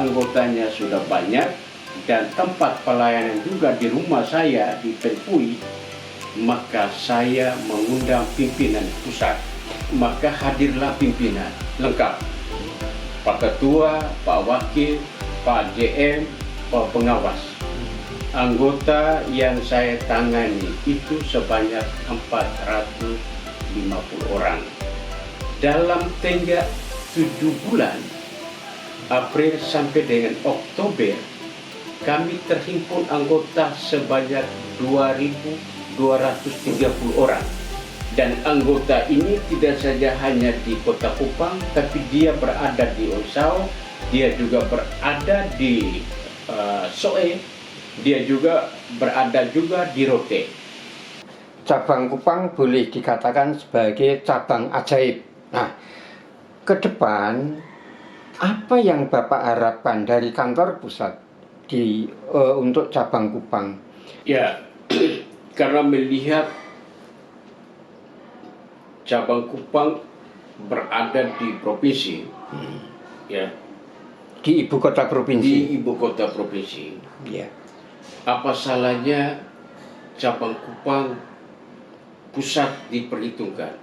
anggotanya sudah banyak dan tempat pelayanan juga di rumah saya di Penpui, maka saya mengundang pimpinan pusat. Maka hadirlah pimpinan lengkap, Pak Ketua, Pak Wakil, Pak JM, Pak Pengawas. Anggota yang saya tangani itu sebanyak 450 orang. Dalam tenggat 7 bulan, April sampai dengan Oktober, kami terhimpun anggota sebanyak 2.230 orang. Dan anggota ini tidak saja hanya di Kota Kupang, tapi dia berada di Oisau, dia juga berada di Soe, dia juga berada juga di Rote. Cabang Kupang boleh dikatakan sebagai cabang ajaib. Nah, ke depan apa yang Bapak harapkan dari kantor pusat untuk cabang Kupang? Ya, karena melihat cabang Kupang berada di provinsi, ya, di ibu kota provinsi. Di ibu kota provinsi. Ya. Apa salahnya cabang Kupang pusat diperhitungkan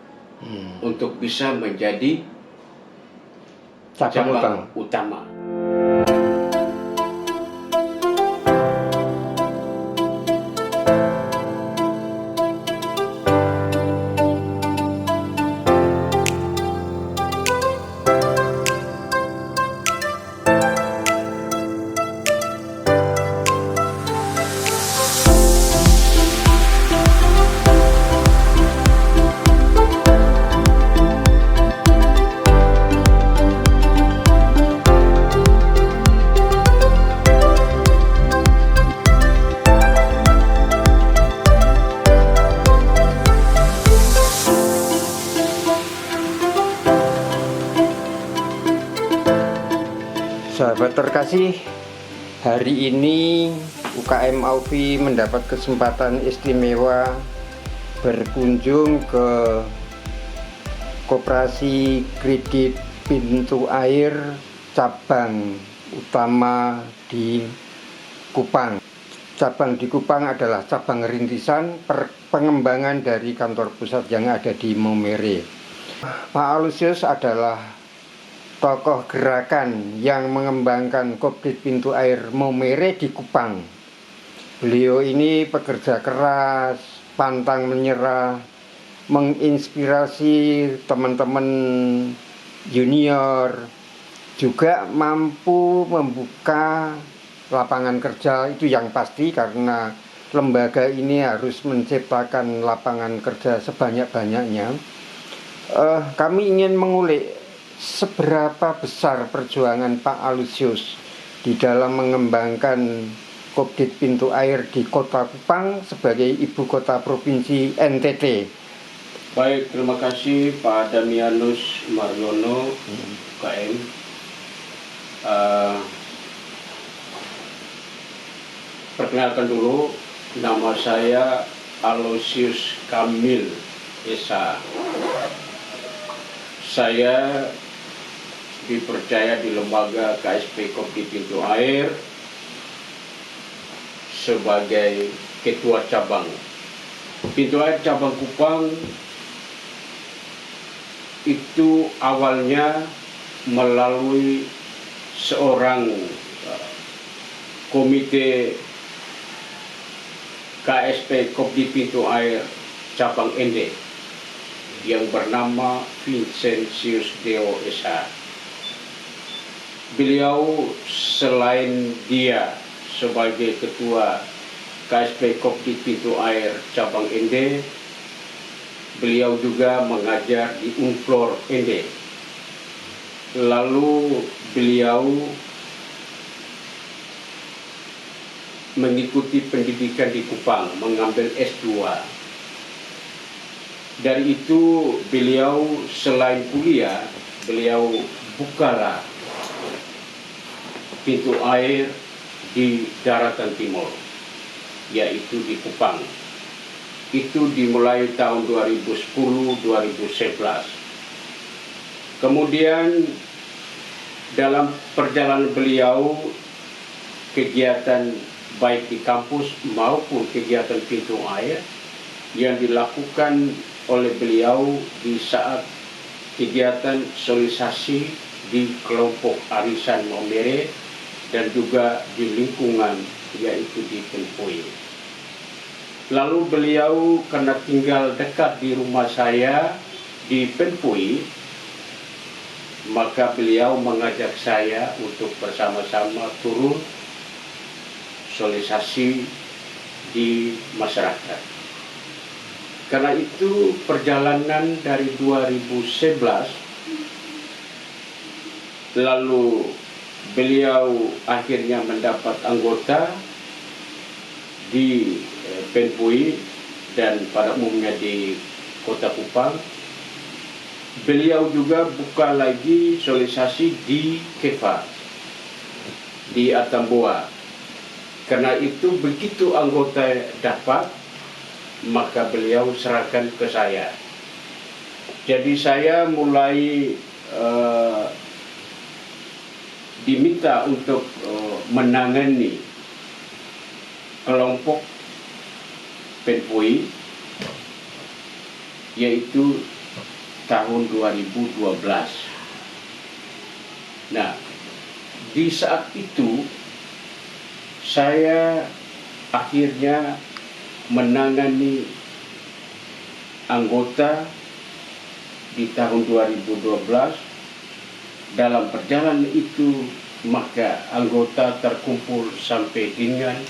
untuk bisa menjadi cabang utama. Sahabat terkasih, hari ini UKM Aufi mendapat kesempatan istimewa berkunjung ke Koperasi Kredit Pintu Air cabang utama di Kupang. Cabang di Kupang adalah cabang rintisan pengembangan dari kantor pusat yang ada di Maumere. Pak Aloysius adalah tokoh gerakan yang mengembangkan Kopdit Pintu Air Maumere di Kupang. Beliau ini pekerja keras, pantang menyerah, menginspirasi teman-teman junior, juga mampu membuka lapangan kerja, itu yang pasti karena lembaga ini harus menciptakan lapangan kerja sebanyak-banyaknya. Kami ingin mengulik seberapa besar perjuangan Pak Aloysius di dalam mengembangkan Kopdit Pintu Air di Kota Kupang sebagai ibu kota provinsi NTT. Baik, terima kasih Pak Damianus Mariono, UKM. Perkenalkan dulu, nama saya Aloysius Kamil Esa. Saya dipercaya di lembaga KSP Kopdit Pintu Air sebagai ketua cabang. Pintu Air cabang Kupang itu awalnya melalui seorang komite KSP Kopdit Pintu Air cabang Ende yang bernama Vincentius Deo SH. Beliau selain dia sebagai ketua KSP Kopdit Pintu Air cabang Ende, beliau juga mengajar di Unflor Ende. Lalu beliau mengikuti pendidikan di Kupang, mengambil S2. Dari itu beliau selain kuliah, beliau bukalah pintu air di daratan timur, yaitu di Kupang. Itu dimulai tahun 2010-2011. Kemudian dalam perjalanan beliau, kegiatan baik di kampus maupun kegiatan pintu air yang dilakukan oleh beliau di saat kegiatan sosialisasi di kelompok arisan Maumere dan juga di lingkungan yaitu di Penpui. Lalu beliau karena tinggal dekat di rumah saya di Penpui, maka beliau mengajak saya untuk bersama-sama turun sosialisasi di masyarakat. Karena itu perjalanan dari 2011, lalu beliau akhirnya mendapat anggota di Penpui dan pada umumnya di Kota Kupang. Beliau juga buka lagi sosialisasi di Kefa, di Atambua. Karena itu begitu anggota dapat, maka beliau serahkan ke saya. Jadi saya mulai diminta untuk menangani kelompok Penpui, yaitu tahun 2012. Nah, di saat itu saya akhirnya menangani anggota di tahun 2012. Dalam perjalanan itu maka anggota terkumpul sampai dengan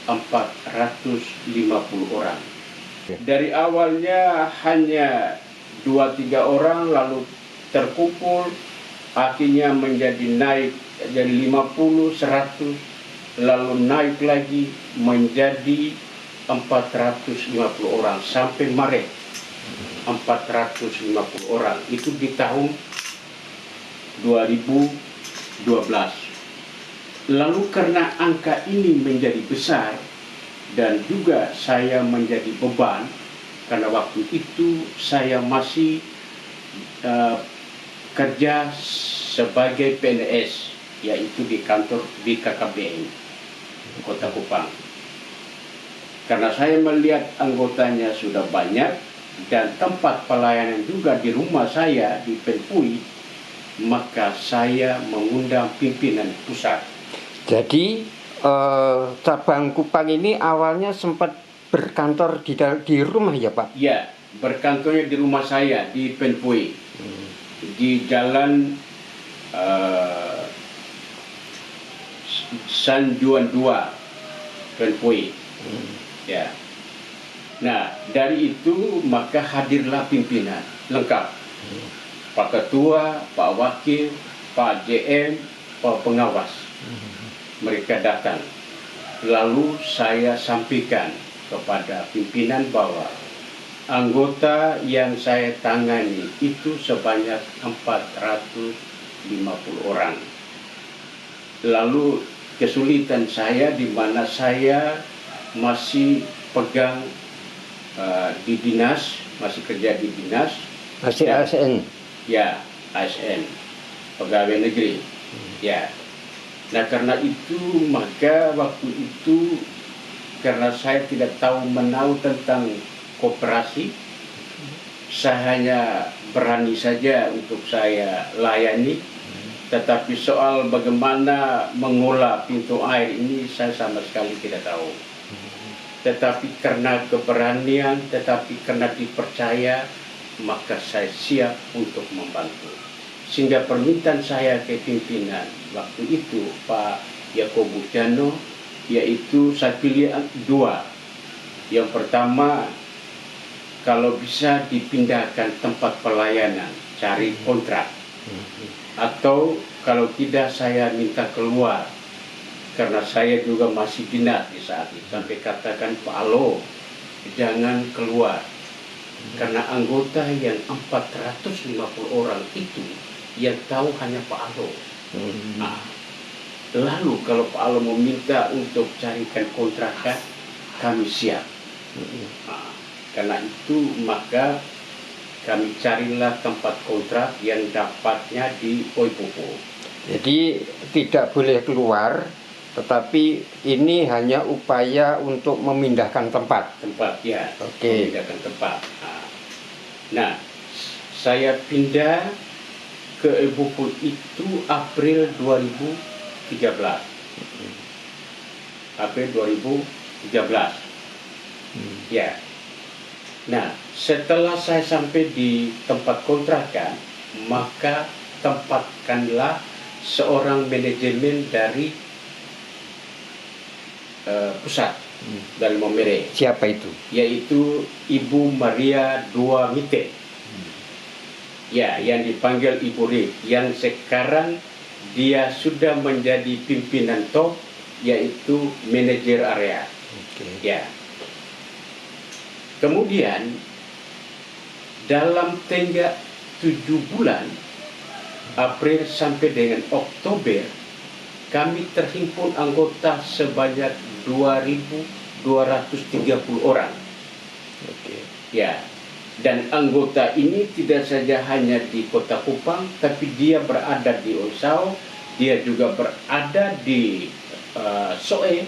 450 orang. Dari awalnya hanya 2-3 orang, lalu terkumpul, akhirnya menjadi naik jadi 50, 100, lalu naik lagi menjadi 450 orang sampai Maret 450 orang. Itu di tahun 2012. Lalu karena angka ini menjadi besar dan juga saya menjadi beban, karena waktu itu saya masih kerja sebagai PNS, yaitu di kantor di KKBN Kota Kupang. Karena saya melihat anggotanya sudah banyak dan tempat pelayanan juga di rumah saya di Penpui, maka saya mengundang pimpinan pusat. Jadi cabang Kupang ini awalnya sempat berkantor di rumah ya Pak? Ya, berkantornya di rumah saya di Penpui, di Jalan San Juan 2, Penpui. Ya. Nah, dari itu maka hadirlah pimpinan lengkap. Pak Ketua, Pak Wakil, Pak JM, Pak Pengawas. Mereka datang. Lalu saya sampaikan kepada pimpinan bahwa anggota yang saya tangani itu sebanyak 450 orang. Lalu kesulitan saya di mana saya masih pegang di dinas, masih kerja di dinas. Masih ASN? Ya, ASN, pegawai negeri. Ya. Nah, karena itu maka waktu itu karena saya tidak tahu menahu tentang koperasi, saya hanya berani saja untuk saya layani. Tetapi soal bagaimana mengolah pintu air ini saya sama sekali tidak tahu. Tetapi karena keberanian, tetapi karena dipercaya, maka saya siap untuk membantu. Sehingga permintaan saya ke pimpinan waktu itu Pak Yakobus Jano, yaitu saya pilih 2. Yang pertama, kalau bisa dipindahkan tempat pelayanan, cari kontrak. Atau kalau tidak saya minta keluar, karena saya juga masih dinas di saat itu. Sampai katakan Pak Alo, jangan keluar. Karena anggota yang 450 orang itu yang tahu hanya Pak Alo. Nah, lalu kalau Pak Alo meminta untuk carikan kontrakan, kami siap. Nah, karena itu maka kami carilah tempat kontrak yang dapatnya di Oipopo. Jadi tidak boleh keluar, tetapi ini hanya upaya untuk memindahkan tempat. Tempat ya, Oke. memindahkan tempat. Nah, saya pindah ke Ibu Put itu April 2013. April 2013. Ya. Nah, setelah saya sampai di tempat kontrakan, maka tempatkanlah seorang manajemen dari pusat dari Momere, Siapa itu? yaitu Ibu Maria Duamite. Ya, yang dipanggil Ibu Rik, yang sekarang dia sudah menjadi pimpinan top, yaitu manajer area. Oke. Ya. Kemudian dalam tengah 7 bulan, April sampai dengan Oktober, kami terhimpun anggota sebanyak 2.230 orang. Oke. Ya. Dan anggota ini tidak saja hanya di Kota Kupang, tapi dia berada di Oisau, dia juga berada di Soe,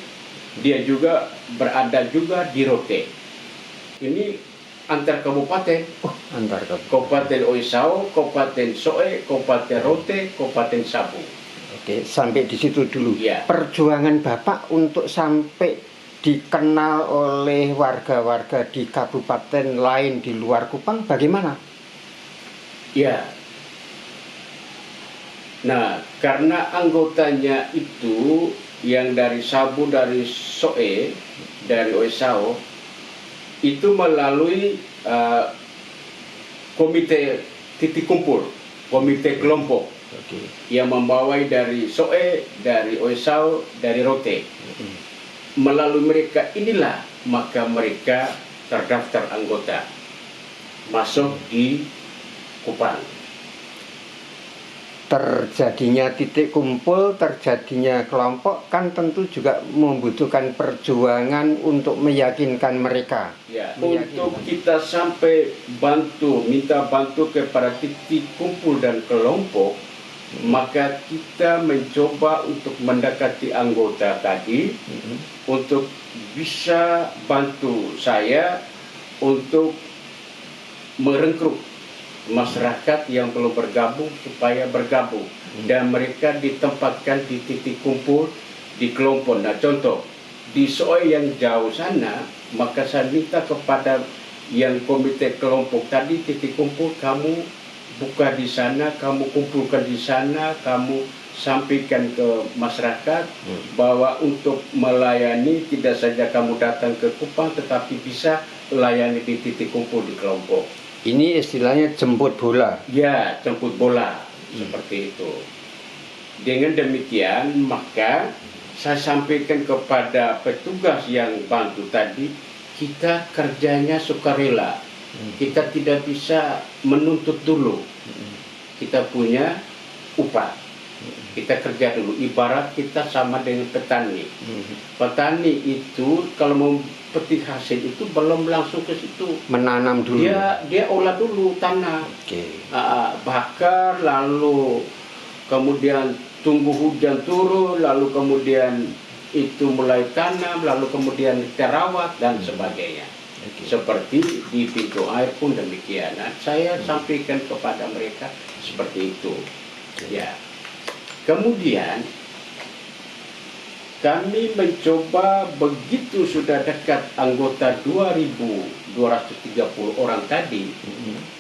dia juga berada juga di Rote. Ini antar kabupaten, Antar kabupaten. Kabupaten Oisau, Kabupaten Soe, Kabupaten Rote, Kabupaten Sabu. Oke, sampai di situ dulu. Ya. Perjuangan Bapak untuk sampai dikenal oleh warga-warga di kabupaten lain di luar Kupang bagaimana? Ya. Nah, karena anggotanya itu yang dari Sabu, dari Soe, dari Oisau, itu melalui komite titik kumpul, komite kelompok Oke. yang membawai dari Soe, dari Oisau, dari Rote. Melalui mereka inilah maka mereka terdaftar anggota masuk di Kupang. Terjadinya titik kumpul, terjadinya kelompok kan tentu juga membutuhkan perjuangan untuk meyakinkan mereka. Ya, untuk kita sampai minta bantu kepada titik kumpul dan kelompok, maka kita mencoba untuk mendekati anggota tadi untuk bisa bantu saya untuk merekrut masyarakat yang belum bergabung supaya bergabung dan mereka ditempatkan di titik kumpul di kelompok. Nah, contoh di Soe yang jauh sana, maka saya minta kepada yang komite kelompok tadi titik kumpul, kamu buka di sana, kamu kumpulkan di sana, kamu sampaikan ke masyarakat bahwa untuk melayani tidak saja kamu datang ke Kupang tetapi bisa layani di titik kumpul di kelompok. Ini istilahnya jemput bola. Ya, jemput bola seperti itu. Dengan demikian maka saya sampaikan kepada petugas yang bantu tadi, kita kerjanya sukarela. Kita tidak bisa menuntut dulu. Kita punya upah. Kita kerja dulu. Ibarat kita sama dengan petani. Petani itu kalau mau petik hasil itu belum langsung ke situ. Menanam dulu. Dia olah dulu tanah. Oke. Bakar, lalu kemudian tunggu hujan turun, lalu kemudian itu mulai tanam, lalu kemudian terawat dan sebagainya. Seperti di pintu air pun demikian. Nah, saya sampaikan kepada mereka seperti itu. Ya. Kemudian kami mencoba begitu sudah dekat anggota 2.230 orang tadi,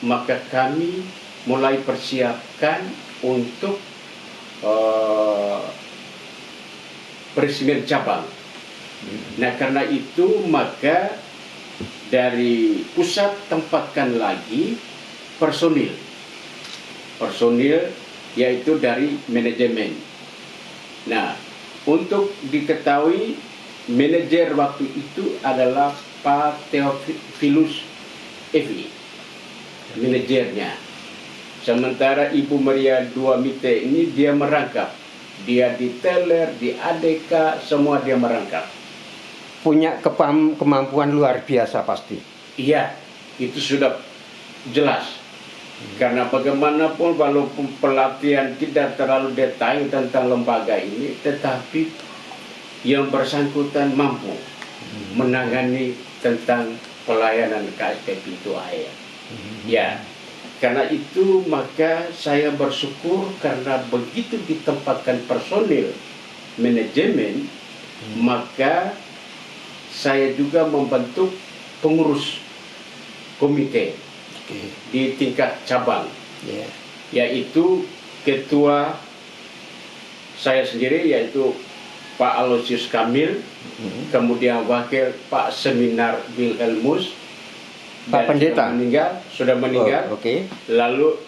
maka kami mulai persiapkan untuk peresmian cabang. Nah, karena itu maka dari pusat tempatkan lagi personil yaitu dari manajemen. Nah, untuk diketahui manajer waktu itu adalah Pak Theophilus Evi, manajernya. Sementara Ibu Maria Duamite ini dia merangkap, dia di teller, di ADK, semua dia merangkap. Punya kemampuan luar biasa pasti. Iya, itu sudah jelas. Karena bagaimanapun walaupun pelatihan tidak terlalu detail tentang lembaga ini, tetapi yang bersangkutan mampu menangani tentang pelayanan KSP Pintu Air. Ya, karena itu maka saya bersyukur karena begitu ditempatkan personil manajemen, maka saya juga membentuk pengurus komite di tingkat cabang, yaitu ketua saya sendiri yaitu Pak Aloysius Kamil, kemudian wakil Pak Seminar Wilhelmus, Pak Pendeta sudah meninggal. Oh, okay. Lalu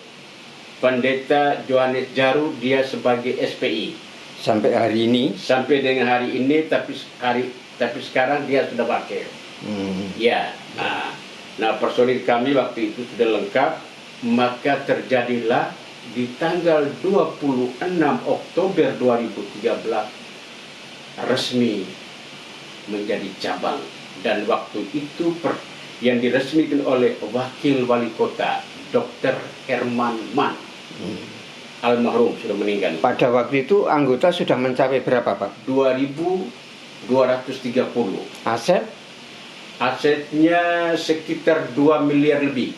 Pendeta Johannes Jaru, dia sebagai SPI sampai hari ini. Sampai dengan hari ini, tapi sekarang dia sudah wakil. Ya. Nah, personil kami waktu itu sudah lengkap, maka terjadilah di tanggal 26 Oktober 2013 resmi menjadi cabang. Dan waktu itu yang diresmikan oleh Wakil Wali Kota Dr. Herman Mann, almarhum sudah meninggal. Pada waktu itu anggota sudah mencapai berapa, Pak? 2.230. Asetnya sekitar 2 miliar lebih.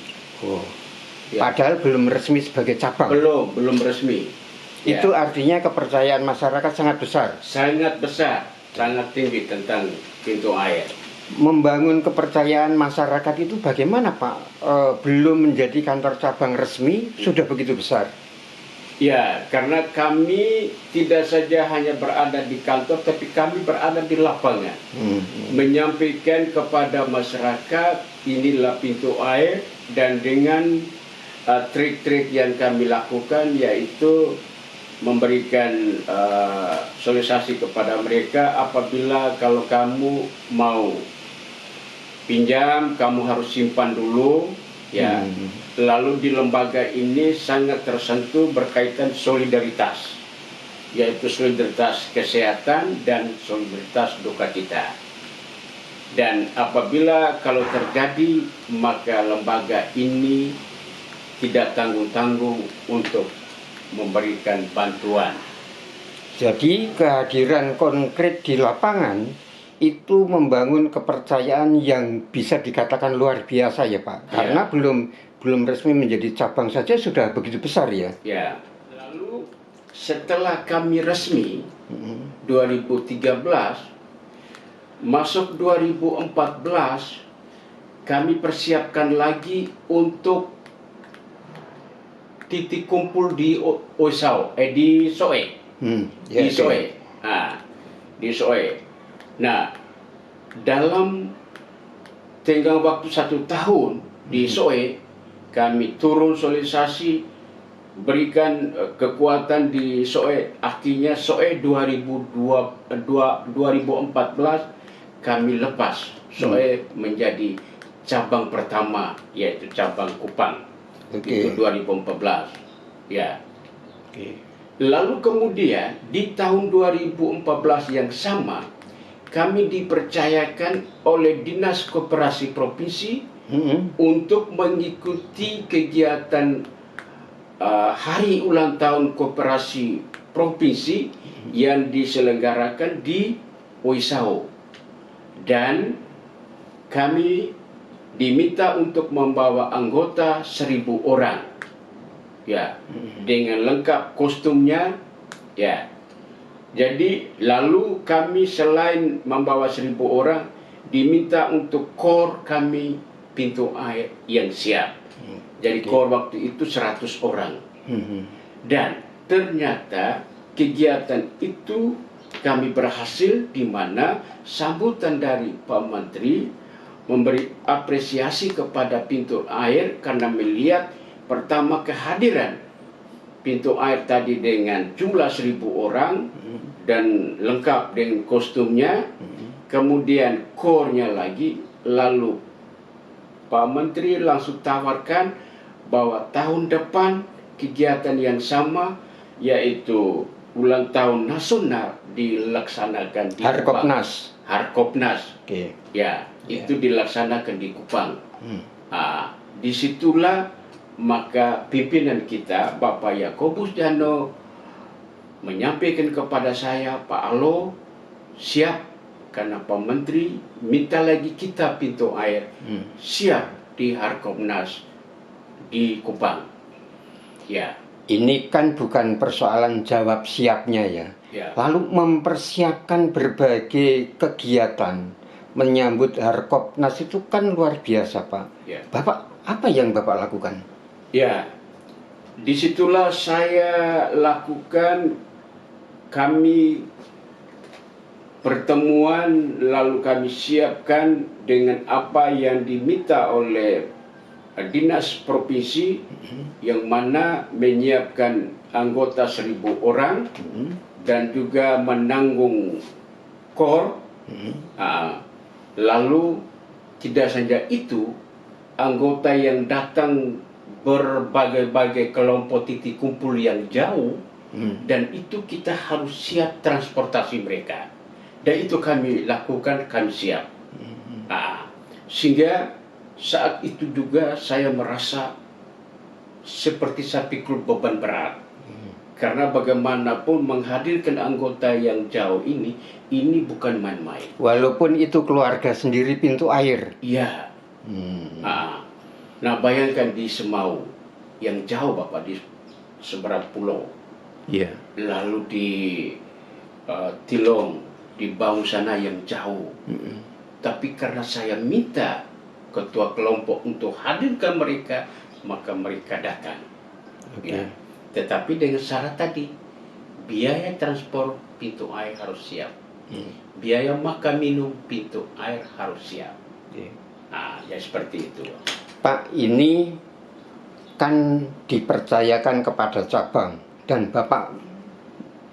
Ya. Padahal belum resmi sebagai cabang. Belum resmi. Itu artinya kepercayaan masyarakat sangat besar. Sangat besar, sangat tinggi tentang Pintu Air. Membangun kepercayaan masyarakat itu bagaimana, Pak? Belum menjadi kantor cabang resmi sudah begitu besar. Ya, karena kami tidak saja hanya berada di kantor, tapi kami berada di lapangan. Menyampaikan kepada masyarakat, inilah Pintu Air, dan dengan trik-trik yang kami lakukan, yaitu memberikan sosialisasi kepada mereka, apabila kalau kamu mau pinjam, kamu harus simpan dulu, ya. Lalu di lembaga ini sangat tersentuh berkaitan solidaritas, yaitu solidaritas kesehatan dan solidaritas duka cita. Dan apabila kalau terjadi, maka lembaga ini tidak tanggung-tanggung untuk memberikan bantuan. Jadi kehadiran konkret di lapangan itu membangun kepercayaan yang bisa dikatakan luar biasa ya, Pak. Karena belum resmi menjadi cabang saja sudah begitu besar ya. Ya. Lalu setelah kami resmi 2013, masuk 2014 kami persiapkan lagi untuk titik kumpul di di Soe. Di Soe. Di Soe. Nah, dalam tenggang waktu 1 tahun di Soe, kami turun sosialisasi, berikan kekuatan di Soe. Artinya Soe 2014 kami lepas Soe menjadi cabang pertama, yaitu cabang Kupang. Itu 2014. Ya. Lalu kemudian di tahun 2014 yang sama, kami dipercayakan oleh Dinas Koperasi Provinsi untuk mengikuti kegiatan hari ulang tahun Koperasi Provinsi yang diselenggarakan di Oisau. Dan kami diminta untuk membawa anggota 1.000 orang, ya, dengan lengkap kostumnya, ya. Jadi lalu kami selain membawa 1.000 orang, diminta untuk kor kami Pintu Air yang siap. Jadi kor waktu itu 100 orang. Dan ternyata kegiatan itu kami berhasil, di mana sambutan dari Pak Menteri memberi apresiasi kepada Pintu Air karena melihat pertama kehadiran Pintu Air tadi dengan jumlah 1.000 orang dan lengkap dengan kostumnya, kemudian kornya lagi. Lalu Pak Menteri langsung tawarkan bahwa tahun depan kegiatan yang sama, yaitu ulang tahun nasional, dilaksanakan di Harkopnas. Ya, itu dilaksanakan di Kupang. Disitulah maka pimpinan kita Bapak Yakobus Jano menyampaikan kepada saya, Pak Alo siap, karena Pak Menteri minta lagi kita pintu air siap di Harkomnas di Kupang. Ya. Ini kan bukan persoalan jawab siapnya ya. Ya. Lalu mempersiapkan berbagai kegiatan menyambut Harkomnas itu kan luar biasa, Pak. Ya. Bapak, apa yang Bapak lakukan? Ya, disitulah saya lakukan, kami pertemuan, lalu kami siapkan dengan apa yang diminta oleh dinas provinsi, yang mana menyiapkan anggota 1.000 orang dan juga menanggung KOR. Lalu tidak saja itu, anggota yang datang berbagai-bagai kelompok titik kumpul yang jauh, dan itu kita harus siap transportasi mereka, dan itu kami lakukan, kami siap. Sehingga saat itu juga saya merasa seperti saya pikul beban berat, karena bagaimanapun menghadirkan anggota yang jauh ini bukan main-main. Walaupun itu keluarga sendiri pintu air. Iya. Nah, bayangkan di Semau yang jauh Bapak, di seberang pulau. Iya. Lalu di Tilong, di Baung sana yang jauh. Tapi karena saya minta ketua kelompok untuk hadirkan mereka, maka mereka datang. Ya. Tetapi dengan syarat tadi, biaya transport pintu air harus siap. Biaya makan minum pintu air harus siap. Ya seperti itu. Pak, ini kan dipercayakan kepada cabang dan Bapak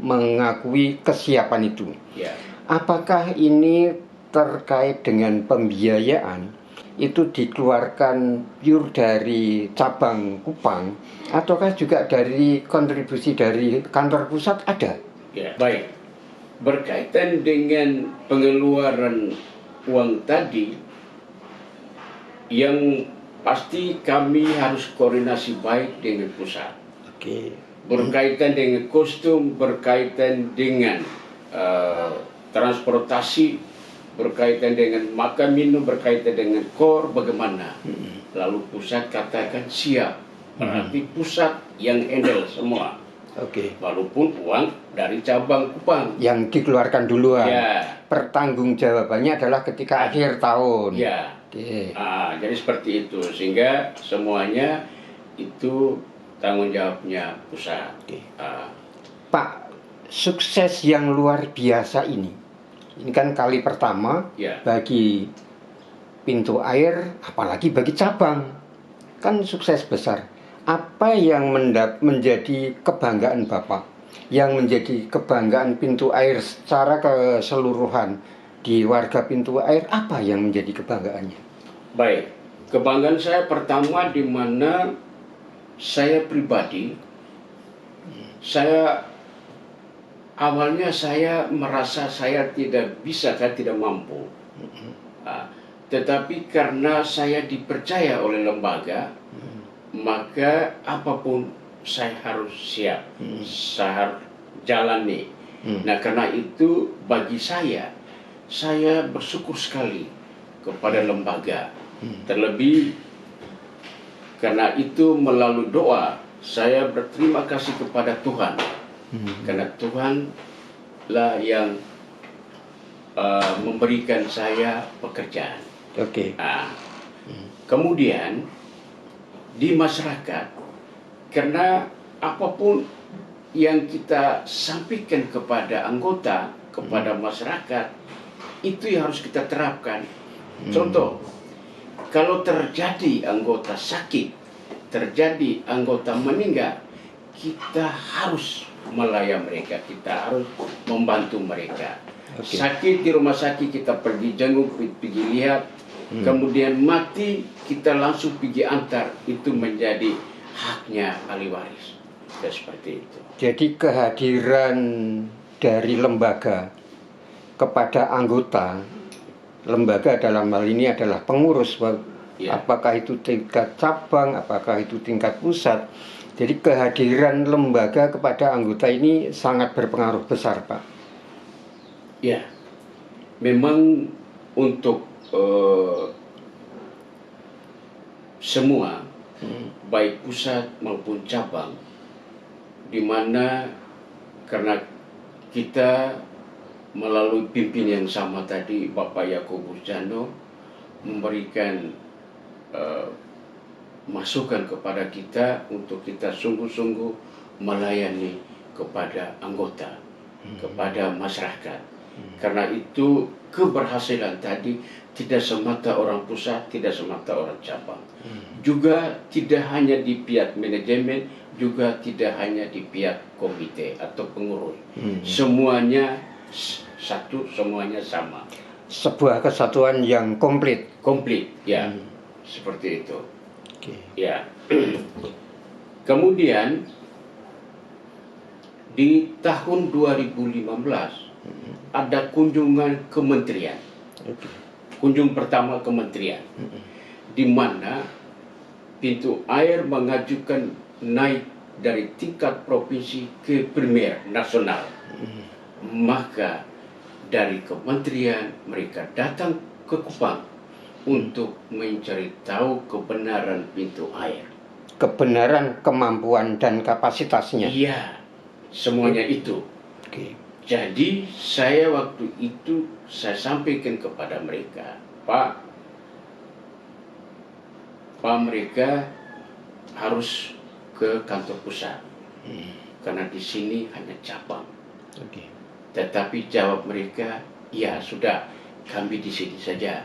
mengakui kesiapan itu. Ya. Apakah ini terkait dengan pembiayaan itu dikeluarkan pure dari cabang Kupang, ataukah juga dari kontribusi dari kantor pusat ada? Ya, baik. Berkaitan dengan pengeluaran uang tadi, yang pasti kami harus koordinasi baik dengan pusat. Berkaitan dengan kostum, berkaitan dengan transportasi, berkaitan dengan makan minum, berkaitan dengan KOR, bagaimana. Lalu pusat katakan siap, berarti pusat yang handle semua. Walaupun uang dari cabang Kupang yang dikeluarkan duluan. Ya. Pertanggungjawabannya adalah ketika akhir tahun. Ya. Jadi seperti itu, sehingga semuanya itu tanggung jawabnya pusat. Pak, sukses yang luar biasa ini kan kali pertama bagi pintu air, apalagi bagi cabang, kan sukses besar. Apa yang menjadi kebanggaan Bapak, yang menjadi kebanggaan pintu air secara keseluruhan di warga pintu air, apa yang menjadi kebanggaannya? Baik, kebanggaan saya pertama di mana saya pribadi, awalnya saya merasa saya tidak bisa, saya tidak mampu. Tetapi karena saya dipercaya oleh lembaga, maka apapun saya harus siap, saya harus jalani. Nah, karena itu bagi saya bersyukur sekali kepada lembaga. Terlebih karena itu melalui doa, saya berterima kasih kepada Tuhan. Karena Tuhanlah yang memberikan saya pekerjaan. Kemudian di masyarakat, karena apapun yang kita sampaikan kepada anggota, kepada masyarakat, itu yang harus kita terapkan. Contoh, kalau terjadi anggota sakit, terjadi anggota meninggal, kita harus melayani mereka, kita harus membantu mereka. Sakit di rumah sakit, kita pergi jenguk, pergi lihat. Kemudian mati, kita langsung pergi antar. Itu menjadi haknya ahli waris. Ya, seperti itu. Jadi kehadiran dari lembaga kepada anggota, lembaga dalam hal ini adalah pengurus Ya. apakah itu tingkat cabang, apakah itu tingkat pusat. Jadi kehadiran lembaga kepada anggota ini sangat berpengaruh besar, Pak. Ya, memang untuk semua, baik pusat maupun cabang, di mana karena kita melalui pimpin yang sama tadi, Bapak Yakobus Jano memberikan masukan kepada kita untuk kita sungguh-sungguh melayani kepada anggota, kepada masyarakat. Karena itu keberhasilan tadi tidak semata orang pusat, tidak semata orang cabang. Juga tidak hanya di pihak manajemen, juga tidak hanya di pihak komite atau pengurus. Semuanya satu, semuanya sama. Sebuah kesatuan yang komplit. Komplit, ya. Seperti itu. Oke. Ya. Kemudian di tahun 2015 ada kunjungan kementerian. Kunjung pertama kementerian, di mana Pintu Air mengajukan naik dari tingkat provinsi ke premier nasional. Maka dari kementerian mereka datang ke Kupang untuk mencari tahu kebenaran Pintu Air. Kebenaran, kemampuan, dan kapasitasnya. Iya, semuanya itu. Oke. Jadi saya waktu itu saya sampaikan kepada mereka, Pak, mereka harus ke kantor pusat, karena di sini hanya cabang. Oke. Tetapi jawab mereka, ya sudah, kami di sini saja.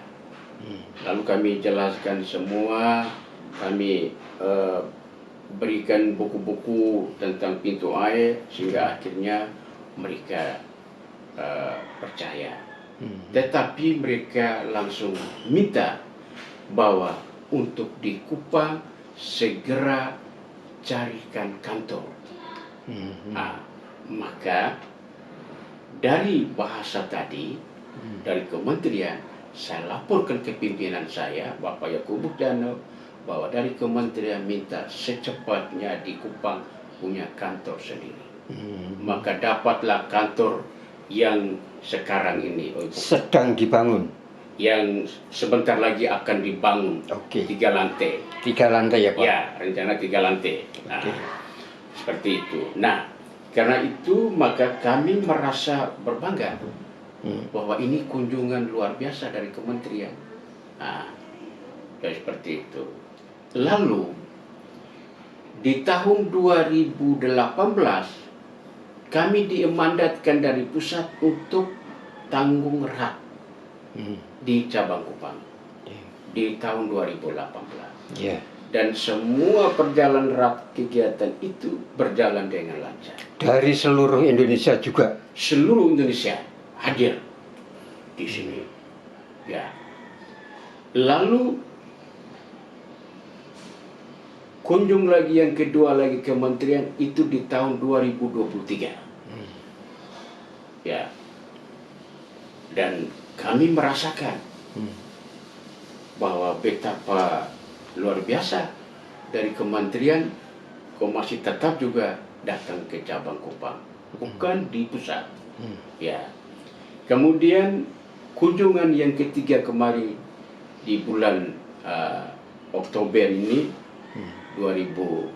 Lalu kami jelaskan semua, kami berikan buku-buku tentang Pintu Air, sehingga akhirnya mereka percaya. Tetapi mereka langsung minta bahwa untuk di Kupang segera carikan kantor. Maka dari bahasa tadi, dari kementerian, saya laporkan ke pimpinan saya, Bapak Yakobus Jano, bahwa dari kementerian minta secepatnya di Kupang punya kantor sendiri. Maka dapatlah kantor yang sekarang ini Sedang dibangun. yang sebentar lagi akan dibangun. Oke. 3 lantai. 3 lantai ya, Pak? Ya, rencana 3 lantai. Nah, seperti itu. Nah, karena itu maka kami merasa berbangga bahwa ini kunjungan luar biasa dari kementerian. Nah, ya seperti itu. Lalu di tahun 2018 kami dimandatkan dari pusat untuk tanggung rat di cabang Kupang di tahun 2018. Ya. Dan semua perjalanan rat kegiatan itu berjalan dengan lancar. Dari seluruh Indonesia juga. Seluruh Indonesia hadir di sini. Ya. Lalu kunjung lagi yang kedua lagi kementerian itu di tahun 2023. Ya. Dan kami merasakan bahwa betapa luar biasa dari kementerian kok masih tetap juga datang ke cabang Kupang, bukan di pusat. Ya. Kemudian kunjungan yang ketiga kemarin di bulan Oktober ini 2025,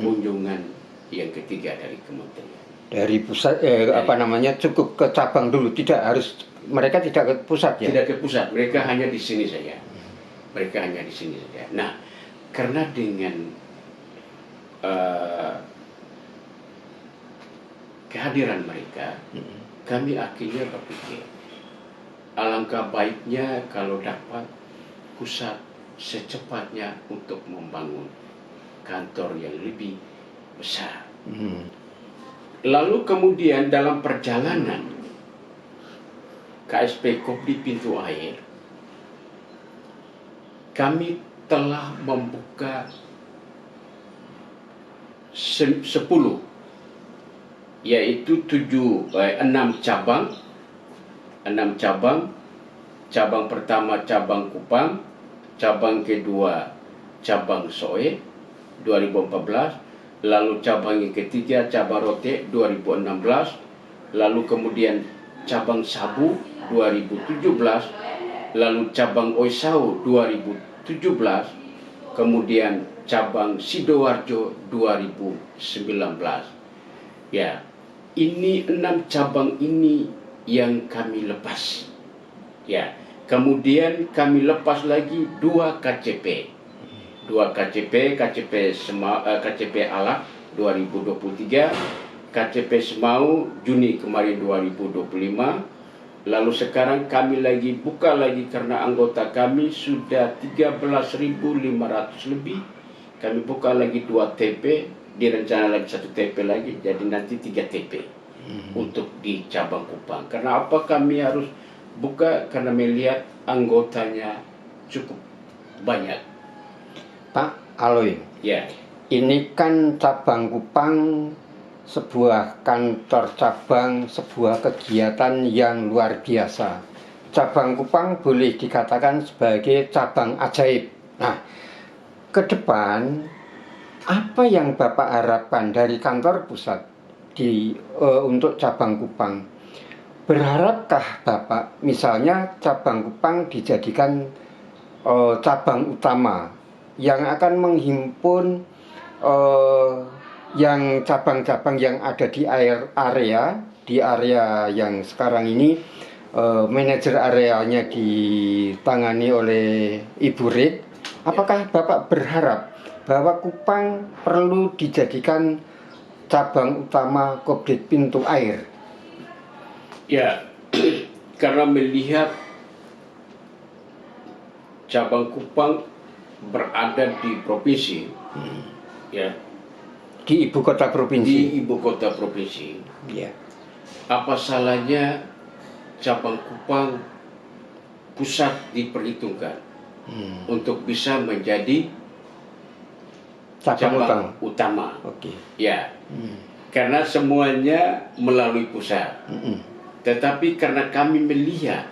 kunjungan yang ketiga dari kementerian. Dari pusat cukup ke cabang dulu, tidak harus, mereka tidak ke pusat ya? Tidak ke pusat, mereka hanya di sini saja. Mereka hanya di sini saja. Nah, karena dengan kehadiran mereka, kami akhirnya berpikir alangkah baiknya kalau dapat pusat secepatnya untuk membangun kantor yang lebih besar. Lalu kemudian dalam perjalanan KSP Kopdi Pintu Air, kami telah membuka 10, yaitu 6 cabang cabang pertama cabang Kupang, cabang kedua cabang Soe 2014, lalu cabang yang ketiga cabang Rote 2016, lalu kemudian cabang Sabu 2017, lalu cabang Oisau 2017, kemudian cabang Sidoarjo 2019. Ya, ini 6 cabang ini yang kami lepas. Ya, kemudian kami lepas lagi 2 KCP. 2 KCP, KCP Alak 2023, KCP Semau Juni kemarin 2025. Lalu sekarang kami lagi buka lagi karena anggota kami sudah 13.500 lebih. Kami buka lagi 2 TP, direncana lagi 1 TP lagi, jadi nanti 3 TP untuk di cabang Kupang. Karena apa kami harus buka? Karena melihat anggotanya cukup banyak. Pak Aloy, Ya, ini kan cabang Kupang sebuah kantor cabang, sebuah kegiatan yang luar biasa. Cabang Kupang boleh dikatakan sebagai cabang ajaib. Nah, ke depan apa yang Bapak harapkan dari kantor pusat untuk cabang Kupang? Berharapkah Bapak misalnya cabang Kupang dijadikan cabang utama yang akan menghimpun yang cabang-cabang yang ada di area yang sekarang ini manajer areanya ditangani oleh Ibu Rid. Apakah Bapak berharap bahwa Kupang perlu dijadikan cabang utama Kopdit Pintu Air? ya, karena melihat cabang Kupang berada di provinsi, ya, Di ibu kota provinsi. di ibu kota provinsi. Ya. Apa salahnya cabang Kupang pusat diperhitungkan untuk bisa menjadi cabang utama? Oke. Ya, karena semuanya melalui pusat. Tetapi karena kami melihat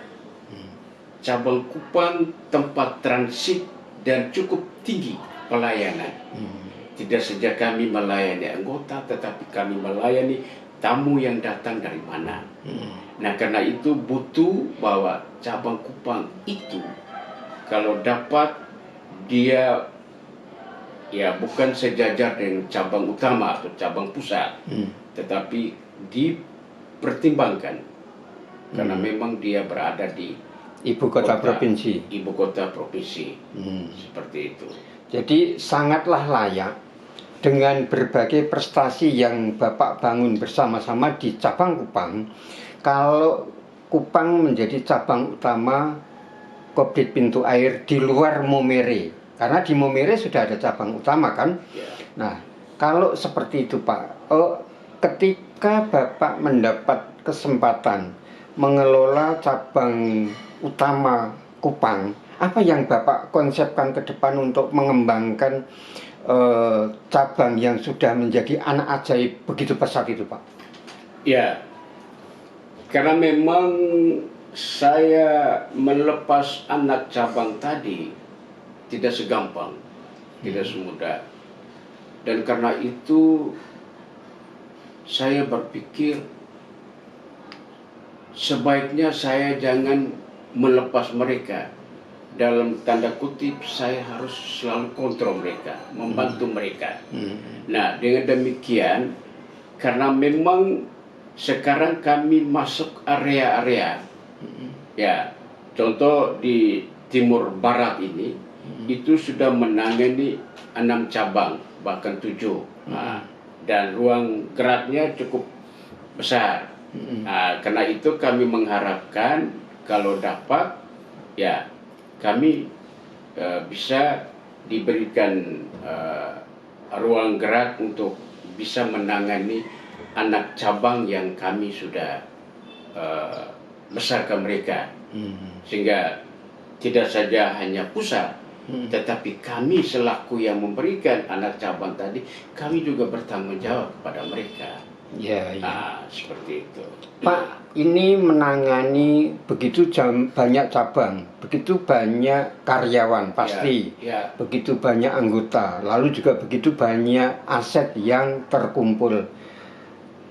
cabang Kupang tempat transit dan cukup tinggi pelayanan. Tidak saja kami melayani anggota, tetapi kami melayani tamu yang datang dari mana. Nah, karena itu butuh bahwa cabang Kupang itu kalau dapat dia ya bukan sejajar dengan cabang utama atau cabang pusat, tetapi dipertimbangkan karena memang dia berada di Ibu kota provinsi. Ibu kota provinsi. Seperti itu. Jadi sangatlah layak dengan berbagai prestasi yang Bapak bangun bersama-sama di cabang Kupang. Kalau Kupang menjadi cabang utama Kopdit Pintu Air di luar Momere, karena di Momere sudah ada cabang utama kan. Nah, kalau seperti itu Pak, ketika Bapak mendapat kesempatan mengelola cabang utama Kupang, apa yang Bapak konsepkan ke depan untuk mengembangkan cabang yang sudah menjadi anak ajaib begitu pesat itu Pak? Ya, karena memang saya melepas anak cabang tadi tidak segampang, tidak semudah. Dan karena itu saya berpikir sebaiknya saya jangan melepas mereka. Dalam tanda kutip saya harus selalu kontrol mereka, membantu mereka. Nah, dengan demikian karena memang sekarang kami masuk area-area, ya, contoh di Timur Barat ini itu sudah menangani 6 cabang bahkan 7. Dan ruang geraknya cukup besar. Karena itu kami mengharapkan kalau dapat ya kami bisa diberikan ruang gerak untuk bisa menangani anak cabang yang kami sudah besarkan mereka, sehingga tidak saja hanya pusat, tetapi kami selaku yang memberikan anak cabang tadi, kami juga bertanggung jawab kepada mereka. Ya, ya. Seperti itu. Pak, ini menangani begitu banyak cabang, begitu banyak karyawan pasti, Ya. begitu banyak anggota, lalu juga begitu banyak aset yang terkumpul.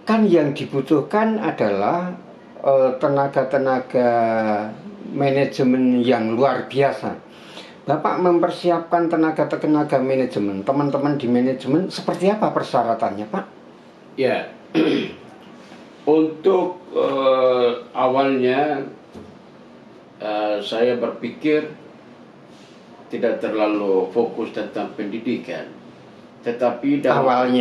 Kan yang dibutuhkan adalah tenaga-tenaga manajemen yang luar biasa. Bapak mempersiapkan tenaga-tenaga manajemen, teman-teman di manajemen seperti apa persyaratannya, Pak? Ya, untuk awalnya saya berpikir tidak terlalu fokus tentang pendidikan, tetapi dalam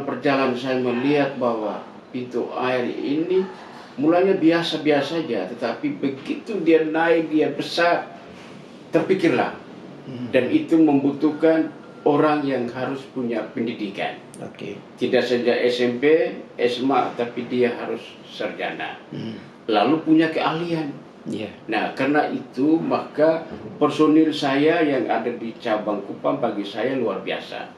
perjalanan saya melihat bahwa pintu air ini mulanya biasa-biasa saja, tetapi begitu dia naik, dia besar, terpikirlah, dan itu membutuhkan orang yang harus punya pendidikan. Tidak saja SMP, SMA, tapi dia harus sarjana. Lalu punya keahlian. Nah, karena itu maka personil saya yang ada di cabang Kupang bagi saya luar biasa.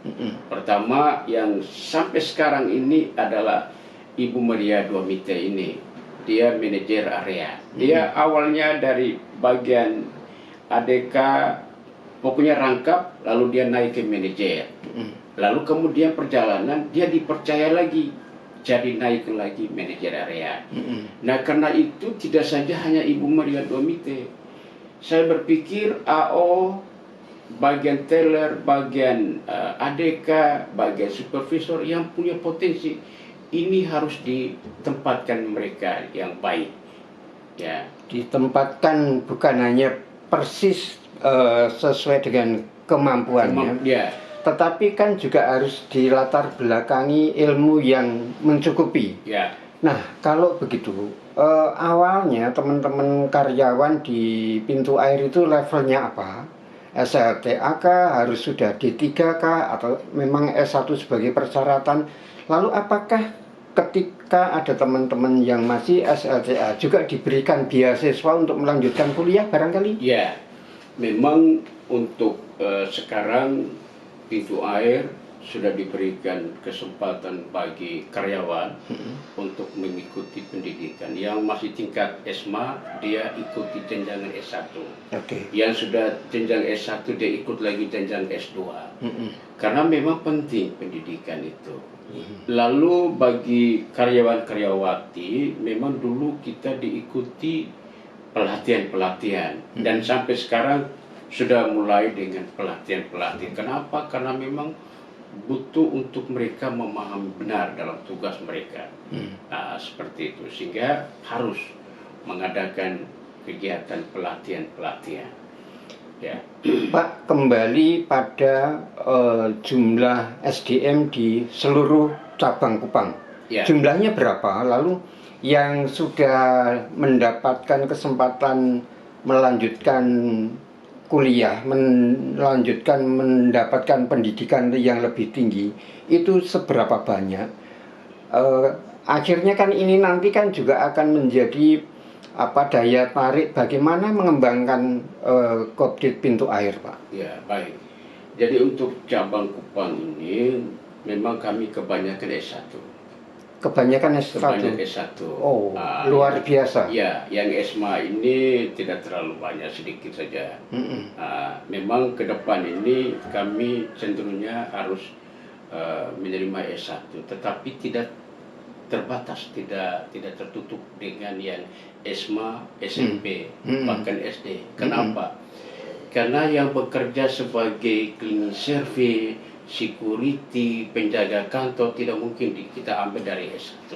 Pertama yang sampai sekarang ini adalah Ibu Maria Duamite ini. Dia manajer area. Dia awalnya dari bagian ADK, pokoknya rangkap, lalu dia naik ke manajer. Lalu kemudian perjalanan dia dipercaya lagi, jadi naik lagi manajer area. Nah, karena itu tidak saja hanya Ibu Maria Duamite. Saya berpikir AO, bagian teller, bagian ADK, bagian supervisor yang punya potensi, ini harus ditempatkan mereka yang baik. Ya. Ditempatkan bukan hanya persis sesuai dengan kemampuannya. Tetapi kan juga harus dilatar belakangi ilmu yang mencukupi. Nah, kalau begitu, awalnya teman-teman karyawan di pintu air itu levelnya apa? SLTA kah? Harus sudah D3 kah? Atau memang S1 sebagai persyaratan? Lalu apakah ketika ada teman-teman yang masih SLTA juga diberikan beasiswa untuk melanjutkan kuliah barangkali? Ya, memang untuk sekarang pintu air sudah diberikan kesempatan bagi karyawan untuk mengikuti pendidikan. Yang masih tingkat SMA, dia ikuti jenjang S1. Yang sudah jenjang S1, dia ikut lagi jenjang S2. Karena memang penting pendidikan itu. Lalu bagi karyawan-karyawati, memang dulu kita diikuti pelatihan-pelatihan. Dan sampai sekarang sudah mulai dengan pelatihan-pelatihan. Kenapa? Karena memang butuh untuk mereka memahami benar dalam tugas mereka. Seperti itu, sehingga harus mengadakan kegiatan pelatihan-pelatihan. Ya. Pak, kembali pada jumlah SDM di seluruh cabang Kupang. Jumlahnya berapa? Lalu yang sudah mendapatkan kesempatan melanjutkan kuliah, mendapatkan pendidikan yang lebih tinggi, itu seberapa banyak? Akhirnya kan ini nanti kan juga akan menjadi daya tarik bagaimana mengembangkan Kopdit Pintu Air, Pak. Ya, baik. Jadi untuk cabang Kupang ini memang kami kebanyakan S1. Kebanyakan S1. Kebanyakan S1. Oh, luar biasa. Ya, yang SMA ini tidak terlalu banyak, sedikit saja. Memang ke depan ini kami cenderungnya harus menerima S1, tetapi tidak terbatas, tidak tertutup dengan yang SMA, SMP, bahkan SD. Kenapa? Karena yang bekerja sebagai cleaning service, security, penjaga kantor tidak mungkin kita ambil dari S1.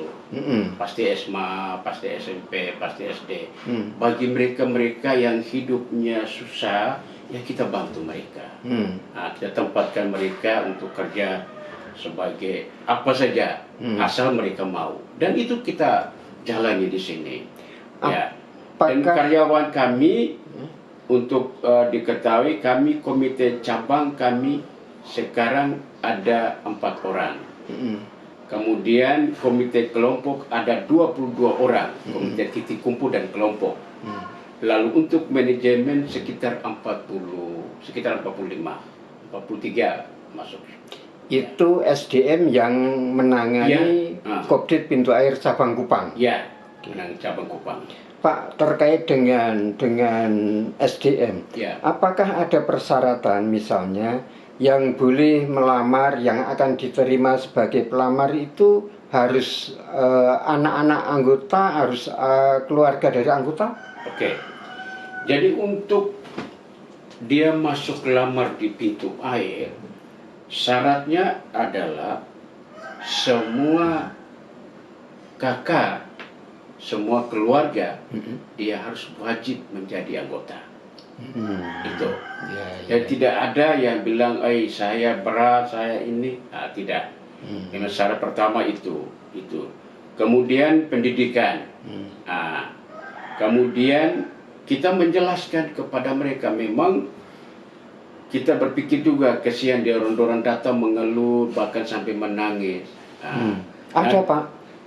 Pasti SMA, pasti SMP, pasti SD. Bagi mereka yang hidupnya susah, ya kita bantu mereka. Kita tempatkan mereka untuk kerja sebagai apa saja, asal mereka mau. Dan itu kita jalani di sini. Ya. Dan karyawan kami, untuk diketahui, kami komite cabang kami sekarang ada 4 orang. Kemudian komite kelompok ada 22 orang, komite titik kumpul dan kelompok. Lalu untuk manajemen sekitar 45, 43 masuk. itu SDM yang menangani Ya. Kopdit Pintu Air Cabang Kupang. Ya, menang cabang Kupang. Pak, terkait dengan SDM, Ya. apakah ada persyaratan misalnya yang boleh melamar, yang akan diterima sebagai pelamar itu harus anak-anak anggota, harus keluarga dari anggota? Oke. Jadi untuk dia masuk lamar di pintu air, syaratnya adalah semua kakak, semua keluarga, dia harus wajib menjadi anggota. Itu. Ya, Dan tidak ada yang bilang, saya berat, saya ini. Nah, tidak. Memang syarat pertama itu. Kemudian pendidikan. Nah, kemudian kita menjelaskan kepada mereka, memang kita berpikir juga kesian dia orang-orang datang mengeluh bahkan sampai menangis. Nah, Ada Pak,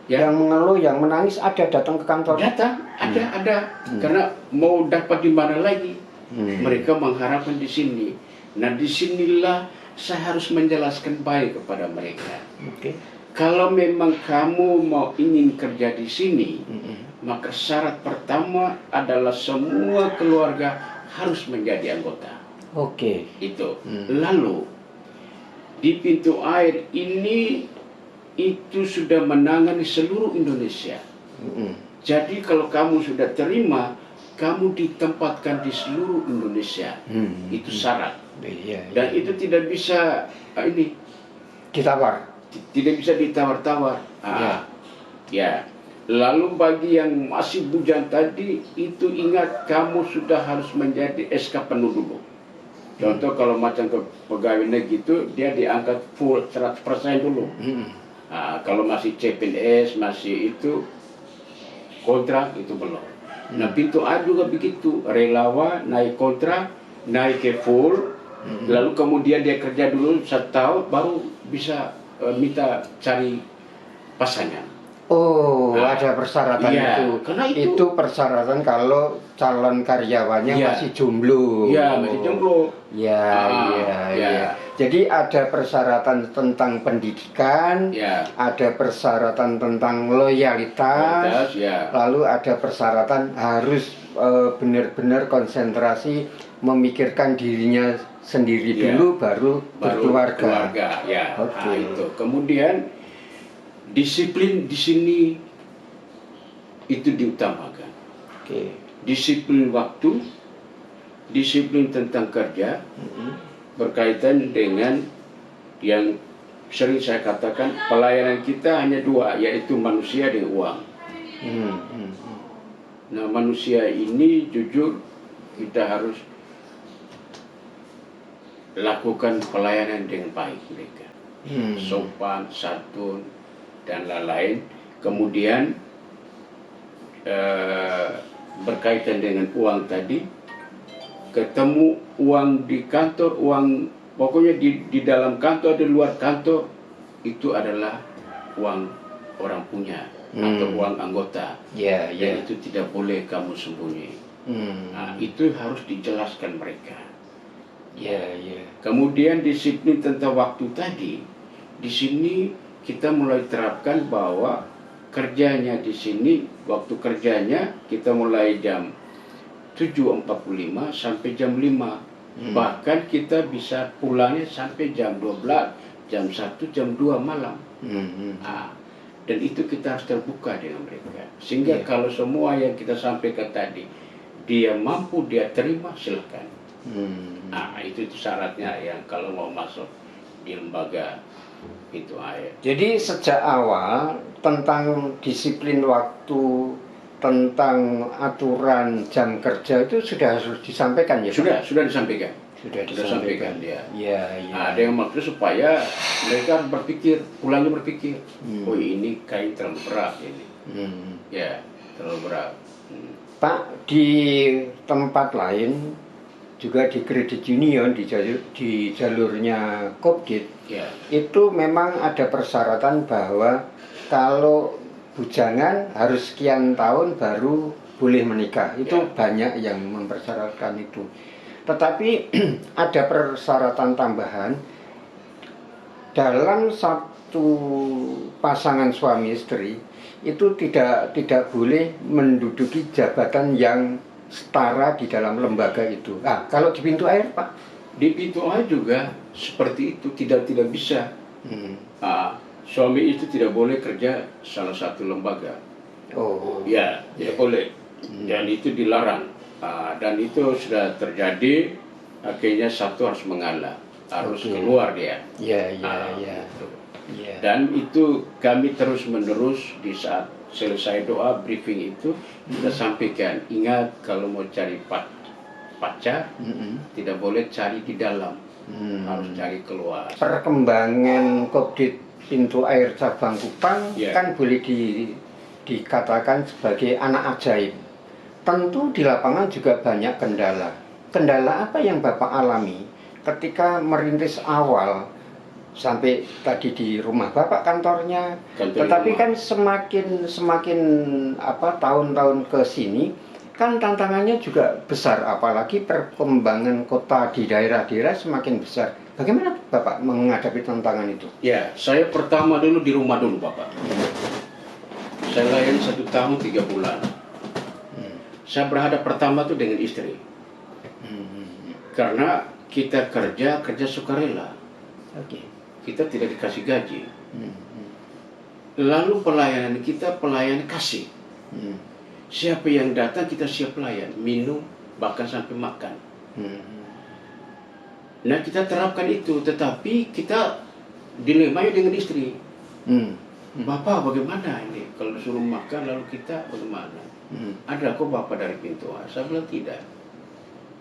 ya. yang mengeluh, yang menangis ada datang ke kantor. Datang, ada. Karena mau dapat di mana lagi? Mereka mengharapkan di sini. Nah, disinilah saya harus menjelaskan baik kepada mereka. Kalau memang kamu mau ingin kerja di sini, maka syarat pertama adalah semua keluarga harus menjadi anggota. Itu. Lalu di pintu air ini itu sudah menangani seluruh Indonesia. Jadi kalau kamu sudah terima, kamu ditempatkan di seluruh Indonesia. Itu syarat. Dan itu tidak bisa ditawar. Tidak bisa ditawar-tawar. Ya. Lalu bagi yang masih bujang tadi, itu ingat kamu sudah harus menjadi SK penuh dulu. Contoh kalau macam ke pegawai negeri itu, dia diangkat full 100% dulu. Kalau masih CPNS, masih itu kontrak, itu belum. Nah, pintu air juga begitu, relawan naik kontrak, naik ke full, lalu kemudian dia kerja dulu 1 tahun, baru bisa minta cari pasangan. Ada persyaratan itu. Karena itu persyaratan kalau calon karyawannya masih jomblo. Masih jomblo. Ya. Jadi ada persyaratan tentang pendidikan, ada persyaratan tentang loyalitas, lalu ada persyaratan harus benar-benar konsentrasi memikirkan dirinya sendiri dulu, baru berkeluarga. Itu. Kemudian disiplin di sini itu diutamakan. Disiplin waktu, disiplin tentang kerja, berkaitan dengan yang sering saya katakan, pelayanan kita hanya 2, yaitu manusia dan uang. Nah, manusia ini jujur kita harus lakukan pelayanan dengan baik mereka, sopan, santun, dan lain-lain. Kemudian berkaitan dengan uang tadi, ketemu uang di kantor, uang pokoknya di dalam kantor, di luar kantor, itu adalah uang orang punya atau uang anggota. Dan itu tidak boleh kamu sembunyi. Nah, itu harus dijelaskan mereka. Kemudian disiplin tentang waktu tadi, di sini kita mulai terapkan bahwa kerjanya di sini, waktu kerjanya kita mulai jam 7.45 sampai jam 5. Bahkan kita bisa pulangnya sampai jam 12, jam 1, jam 2 malam. Dan itu kita harus terbuka dengan mereka. Sehingga kalau semua yang kita sampaikan tadi, dia mampu, dia terima, silakan. Itu syaratnya yang kalau mau masuk di lembaga pintu air. Jadi sejak awal tentang disiplin waktu, tentang aturan jam kerja itu sudah harus disampaikan ya? Sudah disampaikan. Sudah disampaikan dia. Ada yang maksud supaya mereka berpikir, pulangnya berpikir, ini kain terlalu berat ini. Terlalu berat. Pak, di tempat lain juga di kredit union, di jalurnya Kopdit, itu memang ada persyaratan bahwa kalau bujangan harus sekian tahun baru boleh menikah. Itu banyak yang mempersyaratkan itu. Tetapi ada persyaratan tambahan, dalam satu pasangan suami istri itu tidak boleh menduduki jabatan yang setara di dalam lembaga itu. Nah, kalau di pintu air, Pak? Di pintu air juga seperti itu, tidak bisa. Hmm. Suami itu tidak boleh kerja salah satu lembaga. Oh, Ya, tidak boleh. Dan itu dilarang. Dan itu sudah terjadi, akhirnya satu harus mengalah, harus keluar dia. ya. Gitu. Ya. Dan itu kami terus menerus di saat selesai doa briefing itu kita sampaikan, ingat kalau mau cari pacar tidak boleh cari di dalam, harus cari keluar. Perkembangan Kopdit Pintu Air Cabang Kupang kan boleh dikatakan sebagai anak ajaib. Tentu di lapangan juga banyak kendala. Kendala apa yang Bapak alami ketika merintis awal sampai tadi di rumah Bapak kantornya? Tetapi kan semakin tahun-tahun ke sini kan tantangannya juga besar, apalagi perkembangan kota di daerah-daerah semakin besar. Bagaimana Bapak menghadapi tantangan itu? Ya, saya pertama dulu di rumah dulu, Bapak. Saya layani 1 tahun 3 bulan. Saya berhadap pertama tuh dengan istri. Karena kita kerja sukarela. Kita tidak dikasih gaji. Lalu pelayanan kita pelayanan kasih. Siapa yang datang kita siap pelayan, minum, bahkan sampai makan. Nah, kita terapkan itu, tetapi kita dilemanya dengan istri. Bapak bagaimana ini? Kalau suruh makan lalu kita bagaimana? Ada kok Bapak dari pintu air? Saya bilang tidak.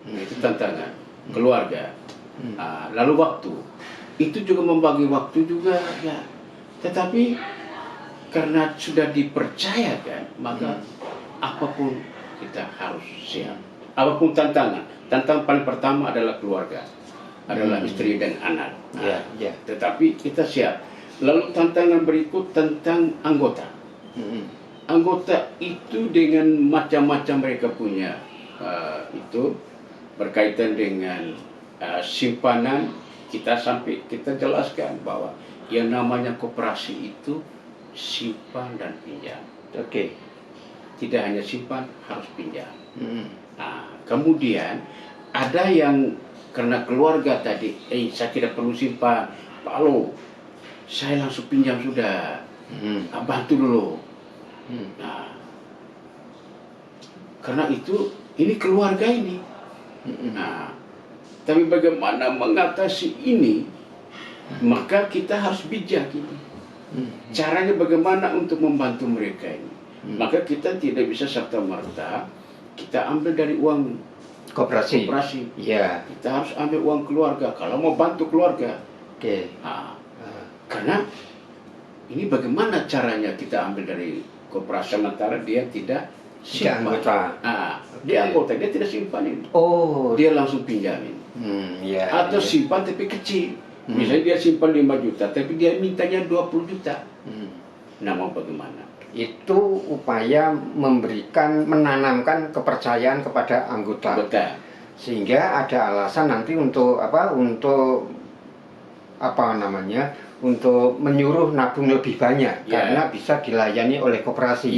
Itu tantangan keluarga. Lalu waktu. Itu juga membagi waktu juga ya. Tetapi karena sudah dipercayakan, maka apapun kita harus siap. Apapun tantangan paling pertama adalah keluarga, adalah istri dan anak. Tetapi kita siap. Lalu tantangan berikut tentang anggota. Anggota itu dengan macam-macam mereka punya itu berkaitan dengan simpanan. Kita jelaskan bahwa yang namanya koperasi itu simpan dan pinjam. Tidak hanya simpan, harus pinjam. Kemudian ada yang karena keluarga tadi, saya tidak perlu simpan, Pak Lo, saya langsung pinjam sudah, bantu dulu. Nah, karena itu ini keluarga ini. Tapi bagaimana mengatasi ini? Maka kita harus bijak ini. Caranya bagaimana untuk membantu mereka ini? Maka kita tidak bisa serta-merta kita ambil dari uang koperasi. Kita harus ambil uang keluarga kalau mau bantu keluarga. Karena ini bagaimana caranya kita ambil dari koperasi sementara dia tidak simpan. Dia anggota, dia tidak simpan itu. Dia langsung pinjamin. Atau simpan tapi kecil. Misalnya dia simpan 5 juta, tapi dia mintanya 20 juta. Nah, mau bagaimana? Itu upaya menanamkan kepercayaan kepada anggota. Sehingga ada alasan nanti untuk untuk menyuruh nabung lebih banyak karena bisa dilayani oleh koperasi.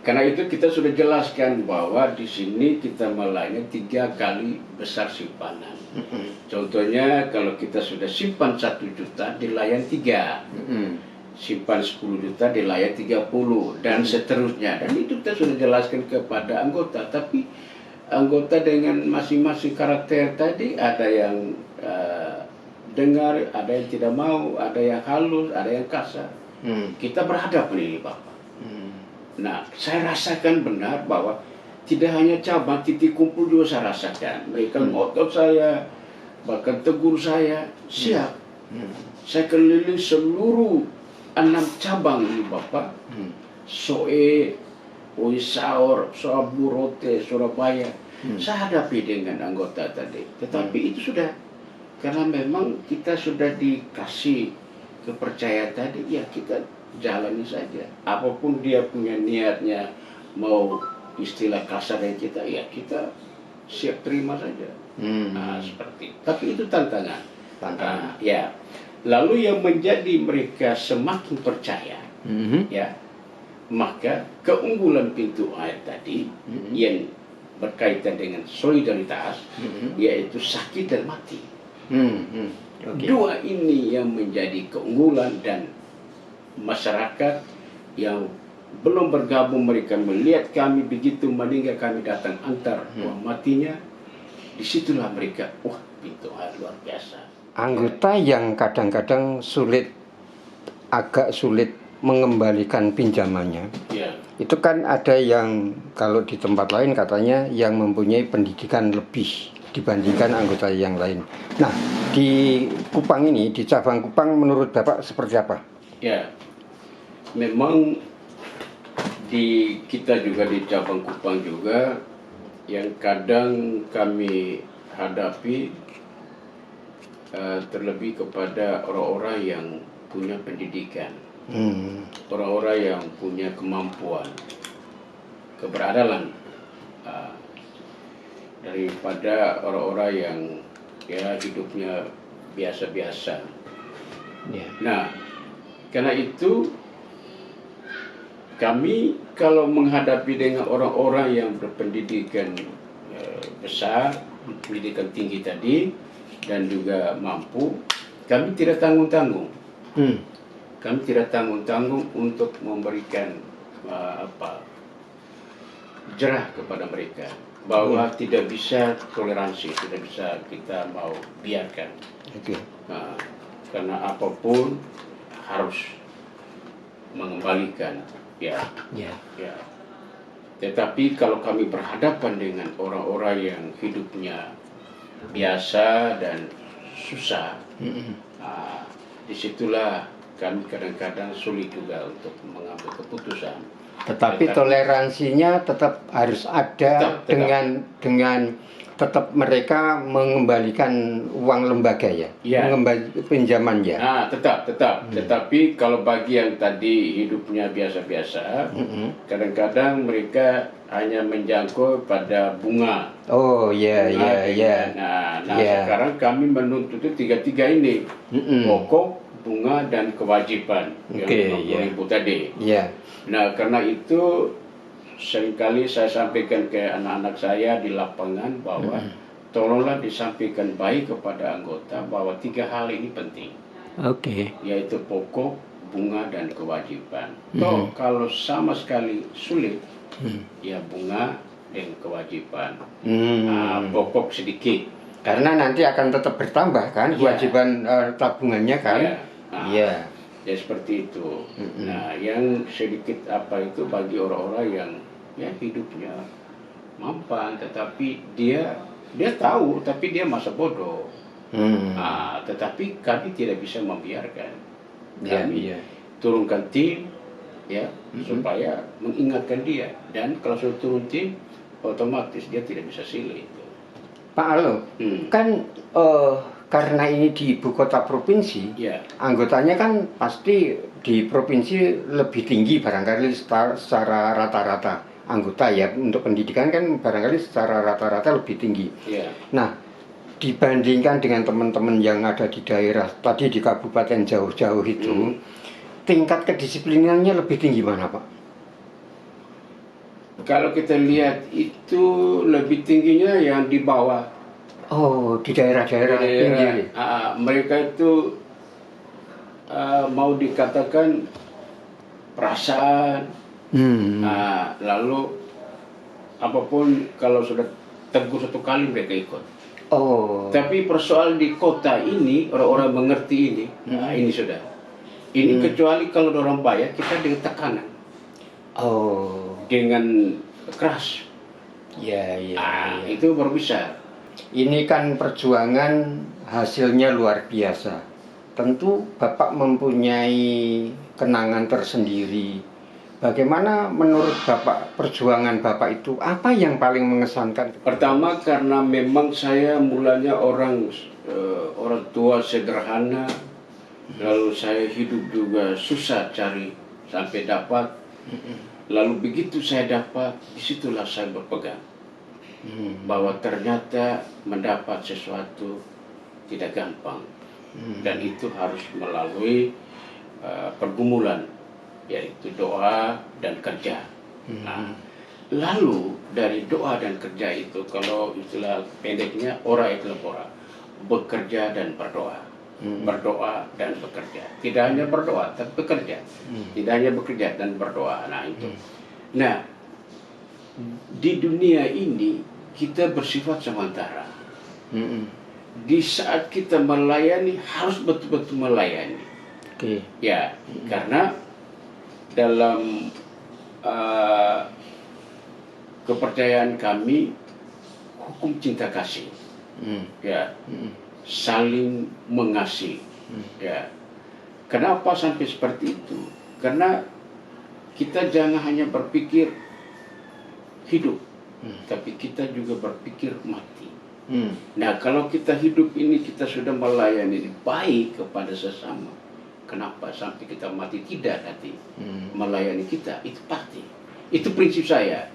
Karena itu kita sudah jelaskan bahwa di sini kita melayani 3 kali besar simpanan. Contohnya kalau kita sudah simpan 1 juta dilayan 3. Simpan 10 juta dilayan 30 dan seterusnya. Dan itu kita sudah jelaskan kepada anggota. Tapi anggota dengan masing-masing karakter tadi, ada yang dengar, ada yang tidak mau, ada yang halus, ada yang kasar. Kita berhadapan ini, Bapak. Nah, saya rasakan benar bahwa tidak hanya cabang, titik kumpul juga saya rasakan. Mereka ngotot saya, bahkan tegur saya, siap. Saya keliling seluruh 6 cabang ini, Bapak. Soe, Oisaor, Soaburote, Surabaya. Saya hadapi dengan anggota tadi. Tetapi itu sudah, karena memang kita sudah dikasih kepercayaan tadi, ya kita jalani saja. Apapun dia punya niatnya, mau istilah kasar yang kita, ya kita siap terima saja. Seperti. Tapi itu tantangan. Lalu yang menjadi mereka semakin percaya, Mhm. ya, maka keunggulan pintu air tadi yang berkaitan dengan solidaritas, yaitu sakit dan mati. Mhm. Oke. Dua ini yang menjadi keunggulan, dan masyarakat yang belum bergabung, mereka melihat kami begitu meninggal, kami datang antar matinya. Disitulah mereka, wah, pintu air luar biasa. Anggota yang kadang-kadang agak sulit mengembalikan pinjamannya. Ya, Itu kan ada yang kalau di tempat lain katanya yang mempunyai pendidikan lebih dibandingkan anggota yang lain. Nah, di Kupang ini, di cabang Kupang, menurut Bapak seperti apa? ya, memang kita juga di cabang Kupang juga yang kadang kami hadapi, terlebih kepada orang-orang yang punya pendidikan, orang-orang yang punya kemampuan, keberadalan, daripada orang-orang yang ya hidupnya biasa-biasa. Nah, karena itu kami kalau menghadapi dengan orang-orang yang berpendidikan besar, pendidikan tinggi tadi, dan juga mampu, kami tidak tanggung-tanggung. Kami tidak tanggung-tanggung untuk memberikan jerah kepada mereka, bahwa tidak bisa toleransi, tidak bisa kita mau biarkan. Karena apapun harus mengembalikan, ya. Tetapi kalau kami berhadapan dengan orang-orang yang hidupnya biasa dan susah, disitulah kami kadang-kadang sulit juga untuk mengambil keputusan. Tetapi toleransinya tetap harus ada, dengan tetap mereka mengembalikan uang lembaga, ya, mengembalikan pinjaman, ya. Tetap. Tetapi kalau bagi yang tadi hidupnya biasa-biasa, kadang-kadang mereka hanya menjangkau pada bunga. Sekarang kami menuntut itu tiga ini, pokok, bunga, dan kewajiban yang 50.000 tadi. Nah, karena itu seringkali saya sampaikan ke anak-anak saya di lapangan bahwa tolonglah disampaikan baik kepada anggota bahwa 3 hal ini penting. Yaitu pokok, bunga, dan kewajiban. Kalau sama sekali sulit, ya bunga dan kewajiban. Pokok sedikit. Karena nanti akan tetap bertambah kan, kewajiban tabungannya kan. Ya seperti itu. Nah, yang sedikit itu bagi orang-orang yang ya hidupnya mampan, tetapi dia tahu, tapi dia masa bodoh. Tetapi kami tidak bisa membiarkan. Kami turunkan tim, ya, supaya mengingatkan dia. Dan kalau sudah turun tim, otomatis dia tidak bisa silih. Pak Alo, kan karena ini di ibu kota provinsi, anggotanya kan pasti di provinsi lebih tinggi barangkali secara rata-rata anggota, ya, untuk pendidikan kan barangkali secara rata-rata lebih tinggi. Nah, dibandingkan dengan teman-teman yang ada di daerah tadi, di kabupaten jauh-jauh itu, tingkat kedisiplinannya lebih tinggi mana, Pak? Kalau kita lihat itu lebih tingginya yang di bawah. Di daerah-daerah tinggi. Mereka itu mau dikatakan perasaan. Lalu apapun kalau sudah tegur satu kali mereka ikut. Tapi persoalan di kota ini, orang-orang mengerti ini. Ini sudah. Ini kecuali kalau orang bayar, kita dengan tekanan. Dengan keras. Itu baru bisa. Ini kan perjuangan hasilnya luar biasa. Tentu Bapak mempunyai kenangan tersendiri. Bagaimana menurut Bapak perjuangan Bapak itu? Apa yang paling mengesankan? Pertama, karena memang saya mulanya orang tua sederhana, lalu saya hidup juga susah cari sampai dapat. Lalu begitu saya dapat, disitulah saya berpegang bahwa ternyata mendapat sesuatu tidak gampang. dan itu harus melalui pergumulan, yaitu doa dan kerja. Nah, lalu dari doa dan kerja itu, kalau istilah pendeknya ora et labora, bekerja dan berdoa. Berdoa dan bekerja. Tidak hanya berdoa, tapi bekerja. Tidak hanya bekerja dan berdoa. Nah, itu. Nah, di dunia ini kita bersifat sementara. Di saat kita melayani harus betul-betul melayani. Ya, karena dalam kepercayaan kami hukum cinta kasih, ya, saling mengasihi, ya. Kenapa sampai seperti itu? Karena kita jangan hanya berpikir hidup, tapi kita juga berpikir mati. Nah, kalau kita hidup ini kita sudah melayani baik kepada sesama, kenapa sampai kita mati tidak nanti melayani kita? Itu pasti. Itu prinsip saya.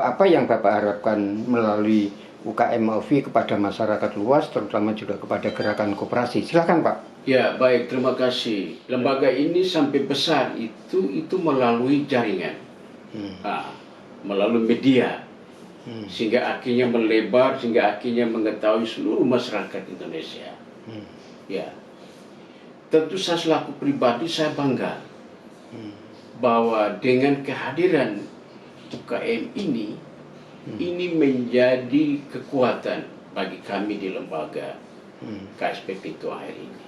Apa yang Bapak harapkan melalui UKM Aufi kepada masyarakat luas, terutama juga kepada gerakan koperasi? Silakan Pak. Ya, baik, terima kasih. Lembaga ini sampai besar itu melalui jaringan, melalui media, sehingga akhirnya melebar, sehingga akhirnya mengetahui seluruh masyarakat Indonesia. Ya, tentu saya selaku pribadi saya bangga bahwa dengan kehadiran UKM ini menjadi kekuatan bagi kami di lembaga KSP Pintu Air ini.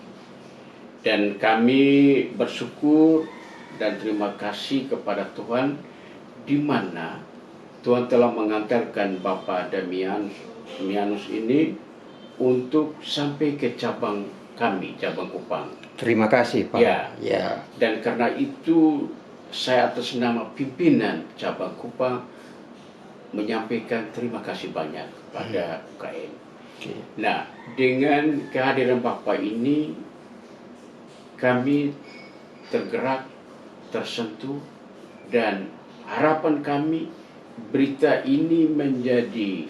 Dan kami bersyukur dan terima kasih kepada Tuhan, di mana Tuhan telah mengantarkan Bapak Damianus ini untuk sampai ke cabang kami, cabang Kupang. Terima kasih Pak. Ya. Dan karena itu saya atas nama pimpinan cabang Kupang menyampaikan terima kasih banyak kepada UKM. Nah, dengan kehadiran Bapak ini kami tergerak, tersentuh, dan harapan kami berita ini menjadi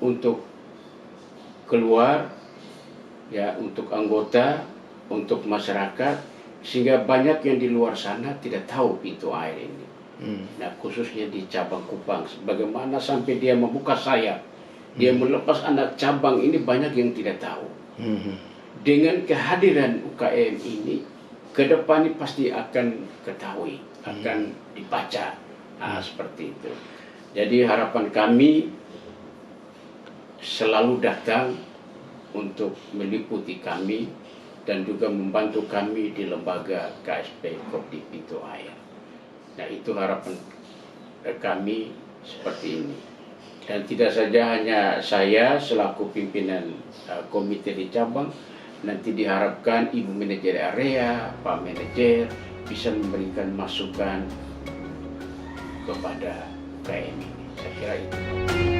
untuk keluar, ya, untuk anggota, untuk masyarakat, sehingga banyak yang di luar sana tidak tahu Pintu Air ini. Nah, khususnya di cabang Kupang, bagaimana sampai dia membuka sayap, dia melepas anak cabang ini, banyak yang tidak tahu. Dengan kehadiran UKM ini, ke depan ini pasti akan ketahui, akan dibaca. Nah, seperti itu. Jadi harapan kami selalu datang untuk meliputi kami dan juga membantu kami di lembaga KSP Kopdi Pintu Air. Nah, itu harapan kami seperti ini. Dan tidak saja hanya saya selaku pimpinan komite di cabang, nanti diharapkan Ibu Manajer Area, Pak Manajer bisa memberikan masukan kepada UKM ini. Saya kira itu.